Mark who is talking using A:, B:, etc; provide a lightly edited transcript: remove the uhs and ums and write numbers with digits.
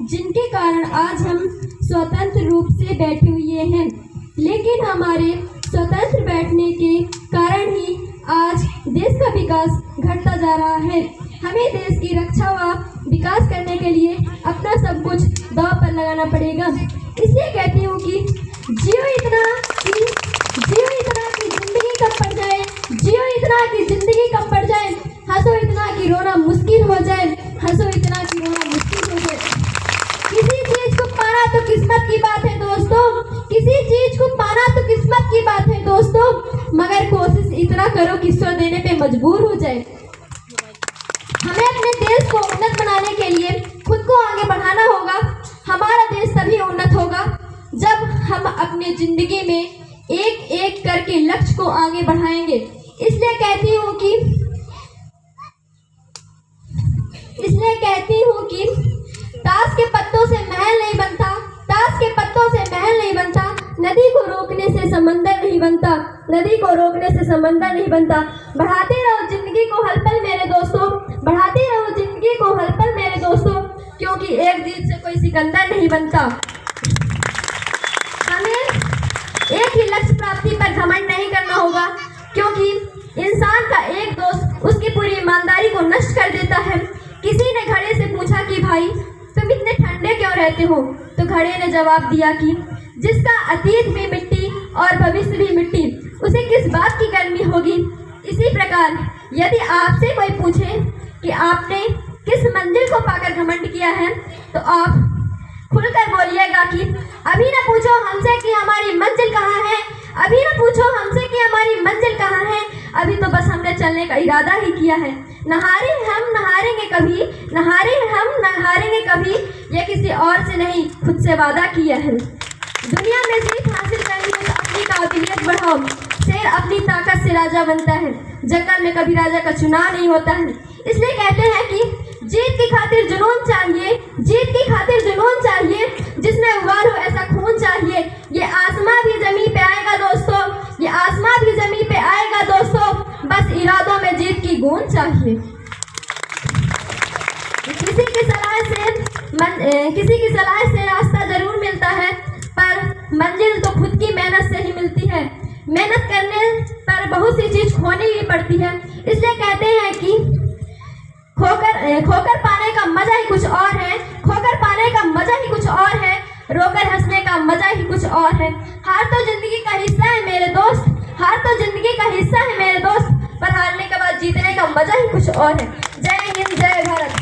A: जिनके कारण आज हम स्वतंत्र रूप से बैठे हुए हैं। लेकिन हमारे स्वतंत्र बैठने के कारण ही आज देश का विकास घटता जा रहा है। हमें देश की रक्षा व विकास करने के लिए अपना सब कुछ दांव पर लगाना पड़ेगा। इसलिए कहती हूँ कि जियो इतना कि जिंदगी कम पड़ जाए, जियो इतना कि जिंदगी कम पड़ जाए, हंसो इतना कि रोना मुश्किल हो जाए, हंसो इतना कि रोना मुश्किल हो जाए। किसी चीज को पाना तो किस्मत की बात है दोस्तों, किसी चीज को पाना तो किस्मत की बात है दोस्तों, मगर कोशिश इतना करो कि ईश्वर देने पे मजबूर हो जाए। हमें अपने देश को उन्नत बनाने के लिए खुद को आगे बढ़ाना होगा। हमारा देश तभी उन्नत होगा जब हम अपनी जिंदगी में एक एक करके लक्ष्य को आगे बढ़ाएंगे। इसलिए कहती हूँ कि ताश के पत्तों से महल नहीं बनता, ताश के पत्तों से महल नहीं बनता, नदी को रोकने से समंदर नहीं बनता, नदी को रोकने से समंदर नहीं बनता। बढ़ाते रहो जिंदगी को हर पल मेरे दोस्तों, बढ़ाते रहो जिंदगी को हर पल मेरे दोस्तों, क्योंकि एक जीत से कोई सिकंदर नहीं बनता। हमें एक ही लक्ष्य प्राप्ति पर घमंड नहीं करना होगा, क्योंकि इंसान का एक दोस्त उसकी पूरी ईमानदारी को नष्ट कर देता है। किसी ने घड़े से पूछा कि भाई तुम इतने ठंडे क्यों रहते हो, तो घड़े ने जवाब दिया कि जिसका अतीत भी मिट्टी और भविष्य भी मिट्टी, उसे किस बात की गर्मी होगी। इसी प्रकार यदि आपसे कोई पूछे कि आपने किस मंजिल को पाकर घमंड किया है, तो आप खुलकर बोलिएगा कि अभी ना पूछो हमसे कि हमारी मंजिल कहाँ है, अभी ना पूछो हमसे कि हमारी मंजिल कहाँ है, अभी तो बस हमने चलने का इरादा ही किया है। नहारे हम नहारेंगे कभी, नहारे हम नहारेंगे कभी, ये किसी और से नहीं खुद से वादा किया है। दुनिया में जीत हासिल करनी है तो अपनी काबिलियत बढ़ाओ। शेर अपनी ताकत से राजा बनता है, जंगल में कभी राजा का चुनाव नहीं होता है। इसलिए कहते हैं कि जीत की खातिर जुनून चाहिए, जीत की खातिर जुनून चाहिए, जिसमें उबाल हो ऐसा खून चाहिए। ये आसमां भी जमीन पे आएगा दोस्तों, ये आसमां भी जमीन पे आएगा दोस्तों, बस इरादों में जीत की गूंज चाहिए। किसी की सलाह से रास्ता जरूर मिलता है, पर मंजिल तो खुद की मेहनत से ही मिलती है। मेहनत करने पर बहुत सी चीज खोनी भी पड़ती है। इसलिए कहते हैं कि खोकर पाने का मजा ही कुछ और है, खोकर पाने का मजा ही कुछ और है, रोकर हंसने का मजा ही कुछ और है। हार तो जिंदगी का हिस्सा है मेरे दोस्त, हार तो जिंदगी का हिस्सा है मेरे दोस्त, पर हारने के बाद जीतने का मजा ही कुछ और है। जय हिंद, जय भारत।